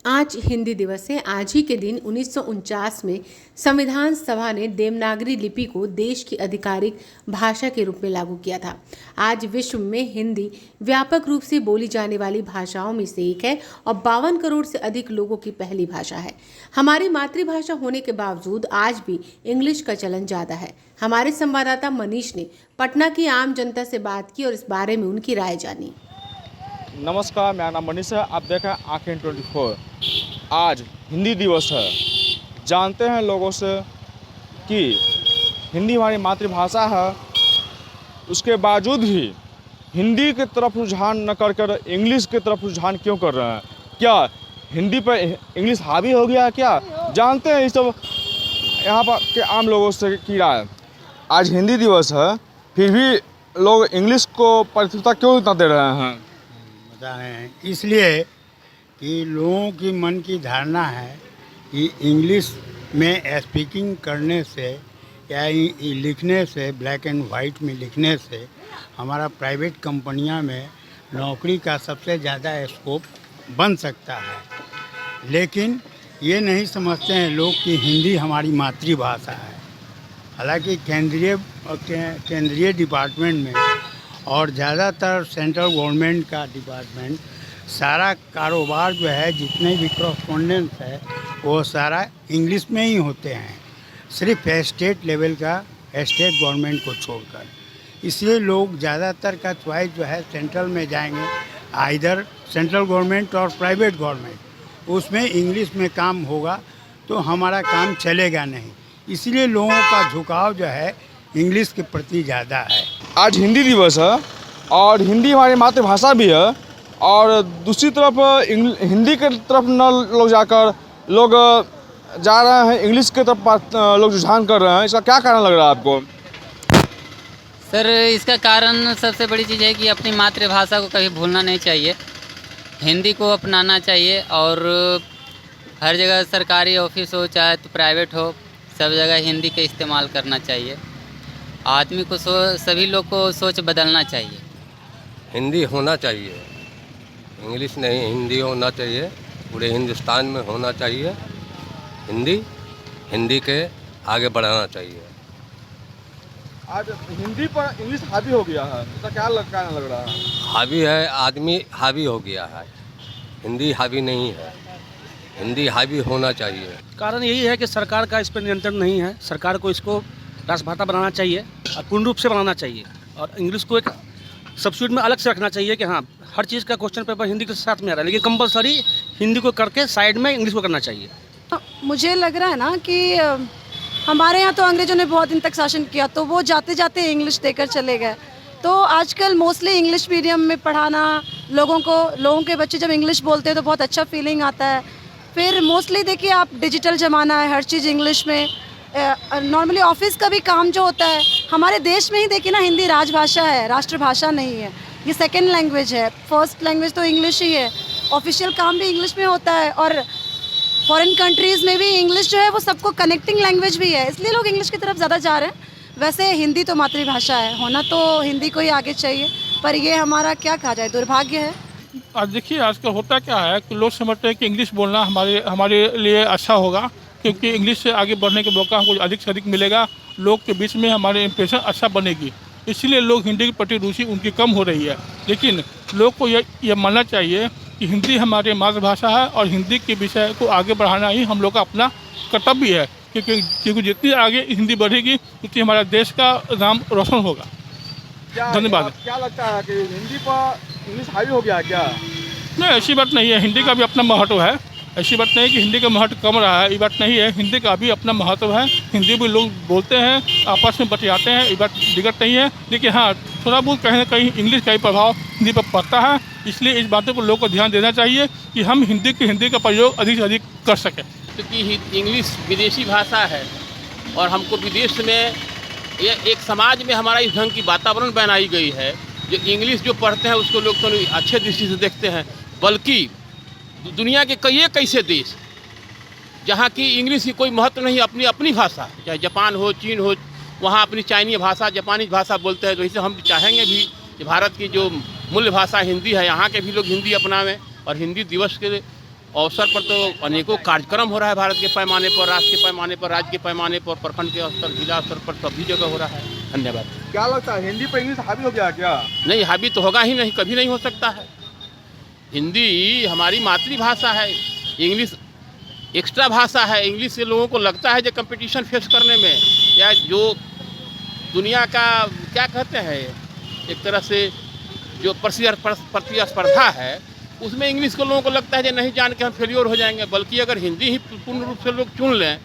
आज हिंदी दिवस है। आज ही के दिन 1949 में संविधान सभा ने देवनागरी लिपि को देश की आधिकारिक भाषा के रूप में लागू किया था। आज विश्व में हिंदी व्यापक रूप से बोली जाने वाली भाषाओं में से एक है और 52 करोड़ से अधिक लोगों की पहली भाषा है। हमारी मातृभाषा होने के बावजूद आज भी इंग्लिश का चलन ज़्यादा है। हमारे संवाददाता मनीष ने पटना की आम जनता से बात की और इस बारे में उनकी राय जानी। नमस्कार, मेरा नाम मनीष है। आप देख रहे हैं आँखें 24। आज हिंदी दिवस है। जानते हैं लोगों से कि हिंदी हमारी मातृभाषा है, उसके बावजूद भी हिंदी की तरफ रुझान न कर इंग्लिश की तरफ रुझान क्यों कर रहे हैं? क्या हिंदी पर इंग्लिश हावी हो गया है क्या? जानते हैं इस सब यहाँ पर के आम लोगों से की राय। आज हिंदी दिवस है, फिर भी लोग इंग्लिश को प्राथमिकता क्यों इतना दे रहे हैं? इसलिए कि लोगों की मन की धारणा है कि इंग्लिश में स्पीकिंग करने से या लिखने से, ब्लैक एंड वाइट में लिखने से हमारा प्राइवेट कंपनियां में नौकरी का सबसे ज़्यादा स्कोप बन सकता है। लेकिन ये नहीं समझते हैं लोग कि हिंदी हमारी मातृभाषा है। हालांकि केंद्रीय डिपार्टमेंट में और ज़्यादातर सेंट्रल गवर्नमेंट का डिपार्टमेंट सारा कारोबार जो है, जितने भी करस्पॉन्डेंस है, वो सारा इंग्लिश में ही होते हैं, सिर्फ स्टेट लेवल का, स्टेट गवर्नमेंट को छोड़कर। इसलिए लोग ज़्यादातर का चॉइस जो है सेंट्रल में जाएंगे, आइदर सेंट्रल गवर्नमेंट और प्राइवेट गवर्नमेंट, उसमें इंग्लिश में काम होगा तो हमारा काम चलेगा नहीं। इसलिए लोगों का झुकाव जो है इंग्लिश के प्रति ज़्यादा है। आज हिंदी दिवस है और हिंदी हमारी मातृभाषा भी है, और दूसरी तरफ हिंदी के तरफ न लोग जाकर लोग जा रहे हैं, इंग्लिश की तरफ लोग रुझान कर रहे हैं। इसका क्या कारण लग रहा है आपको? सर, इसका कारण सबसे बड़ी चीज़ है कि अपनी मातृभाषा को कभी भूलना नहीं चाहिए, हिंदी को अपनाना चाहिए। और हर जगह सरकारी ऑफिस हो चाहे तो प्राइवेट हो, सब जगह हिंदी का इस्तेमाल करना चाहिए। आदमी को सभी लोग को सोच बदलना चाहिए। हिंदी होना चाहिए, इंग्लिश नहीं, हिंदी होना चाहिए। पूरे हिंदुस्तान में होना चाहिए हिंदी के आगे बढ़ाना चाहिए। आज हिंदी पर इंग्लिश हावी हो गया है, इसका क्या कारण लग रहा है? हावी है, आदमी हावी हो गया है, हिंदी हावी नहीं है। हिंदी हावी होना चाहिए। कारण यही है कि सरकार का इस पर नियंत्रण नहीं है। सरकार को इसको राष्ट्रभाषा बनाना चाहिए और पूर्ण रूप से बनाना चाहिए, और इंग्लिश को एक सब्सिट्यूट में अलग से रखना चाहिए कि हाँ, हर चीज़ का क्वेश्चन पेपर हिंदी के साथ में आ रहा है, लेकिन कंपलसरी हिंदी को करके साइड में इंग्लिश को करना चाहिए। मुझे लग रहा है ना कि हमारे यहाँ तो अंग्रेजों ने बहुत दिन तक शासन किया, तो वो जाते जाते इंग्लिश देकर चले गए। तो आजकल मोस्टली इंग्लिश मीडियम में पढ़ाना, लोगों के बच्चे जब इंग्लिश बोलते हैं तो बहुत अच्छा फीलिंग आता है। फिर मोस्टली देखिए आप, डिजिटल ज़माना है, हर चीज़ इंग्लिश में। नॉर्मली ऑफिस का भी काम जो होता है हमारे देश में ही देखिए ना, हिंदी राजभाषा है, राष्ट्रभाषा नहीं है, ये सेकंड लैंग्वेज है। फर्स्ट लैंग्वेज तो इंग्लिश ही है। ऑफिशियल काम भी इंग्लिश में होता है, और फॉरेन कंट्रीज़ में भी इंग्लिश जो है वो सबको कनेक्टिंग लैंग्वेज भी है, इसलिए लोग इंग्लिश की तरफ ज़्यादा जा रहे हैं। वैसे हिंदी तो मातृभाषा है, होना तो हिंदी को ही आगे चाहिए, पर ये हमारा क्या कहा जाए, दुर्भाग्य है। आज देखिए, आजकल होता क्या है कि लोग समझते हैं कि इंग्लिश बोलना हमारे लिए अच्छा होगा, क्योंकि इंग्लिश से आगे बढ़ने का मौका हमको अधिक से अधिक मिलेगा, लोग के बीच में हमारे इंप्रेशन अच्छा बनेगी। इसलिए लोग हिंदी के प्रति रुचि उनकी कम हो रही है। लेकिन लोग को ये मानना चाहिए कि हिंदी हमारी मातृभाषा है और हिंदी के विषय को आगे बढ़ाना ही हम लोग का अपना कर्तव्य है, क्योंकि जितनी आगे हिंदी बढ़ेगी उतनी हमारा देश का नाम रोशन होगा। धन्यवाद। क्या लगता है कि हिंदी पर इंग्लिश हावी हो गया है क्या? नहीं, ऐसी बात नहीं है। हिंदी का भी अपना महत्व है। ऐसी बात नहीं है कि हिंदी का महत्व कम रहा है, ये बात नहीं है। हिंदी का भी अपना महत्व है। हिंदी भी लोग बोलते हैं, आपस में बतियाते हैं, ये बात दिक्कत नहीं है। लेकिन हाँ, थोड़ा बहुत कहीं ना कहीं इंग्लिश का ही प्रभाव हिंदी पर पड़ता है। इसलिए इस बातों को लोगों को ध्यान देना चाहिए कि हम हिंदी का प्रयोग अधिक से अधिक कर सकें। क्योंकि इंग्लिश विदेशी भाषा है और हमको विदेश में एक समाज में हमारा इस ढंग की वातावरण बनाई गई है, जो इंग्लिश जो पढ़ते हैं उसको लोग तो अच्छे दृष्टि से देखते हैं। बल्कि दुनिया के कई ऐसे देश जहाँ की इंग्लिश की कोई महत्व नहीं, अपनी भाषा, चाहे जापान हो, चीन हो, वहाँ अपनी चाइनीज भाषा, जापानीज भाषा बोलते हैं। तो इसे हम चाहेंगे भी कि भारत की जो मूल भाषा हिंदी है, यहाँ के भी लोग हिंदी अपनावें और हिंदी दिवस के अवसर पर तो अनेकों कार्यक्रम हो रहा है भारत के पैमाने पर, राष्ट्र के पैमाने पर, राज्य के पैमाने पर, प्रखंड के स्तर, जिला स्तर पर सभी जगह हो रहा है। धन्यवाद। क्या लगता है हिंदी पर इंग्लिश हावी हो गया क्या? नहीं, हावी तो होगा ही नहीं, कभी नहीं हो सकता है। हिंदी हमारी मातृभाषा है, इंग्लिश एक्स्ट्रा भाषा है। इंग्लिश से लोगों को लगता है जो कंपटीशन फेस करने में, या जो दुनिया का क्या कहते हैं, एक तरह से जो प्रतिस्पर्धा है, उसमें इंग्लिश को लोगों को लगता है कि नहीं जान के हम फेलियर हो जाएंगे। बल्कि अगर हिंदी ही पूर्ण रूप से लोग चुन लें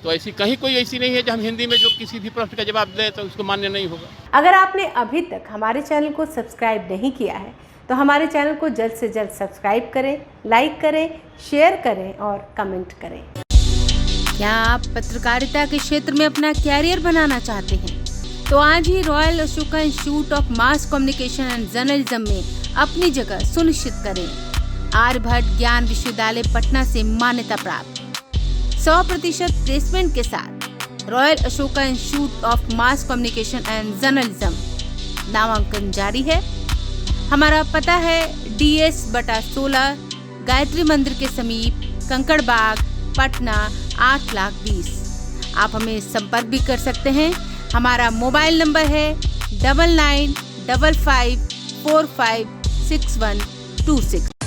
तो ऐसी कहीं कोई ऐसी नहीं है जो हम हिंदी में जो किसी भी प्रश्न का जवाब दें तो उसको मान्य नहीं होगा। अगर आपने अभी तक हमारे चैनल को सब्सक्राइब नहीं किया है तो हमारे चैनल को जल्द से जल्द सब्सक्राइब करें, लाइक करें, शेयर करें और कमेंट करें। क्या आप पत्रकारिता के क्षेत्र में अपना कैरियर बनाना चाहते हैं? तो आज ही Royal Ashoka Institute of Mass Communication and Journalism में अपनी जगह सुनिश्चित करें। आर्यभट्ट ज्ञान विश्वविद्यालय पटना से मान्यता प्राप्त 100% प्लेसमेंट के साथ royal Ashoka Institute of Mass Communication and journalism नामांकन जारी है। हमारा पता है DS/16 गायत्री मंदिर के समीप, कंकड़ बाग, पटना 8,20,000। आप हमें संपर्क भी कर सकते हैं। हमारा मोबाइल नंबर है 9955456126।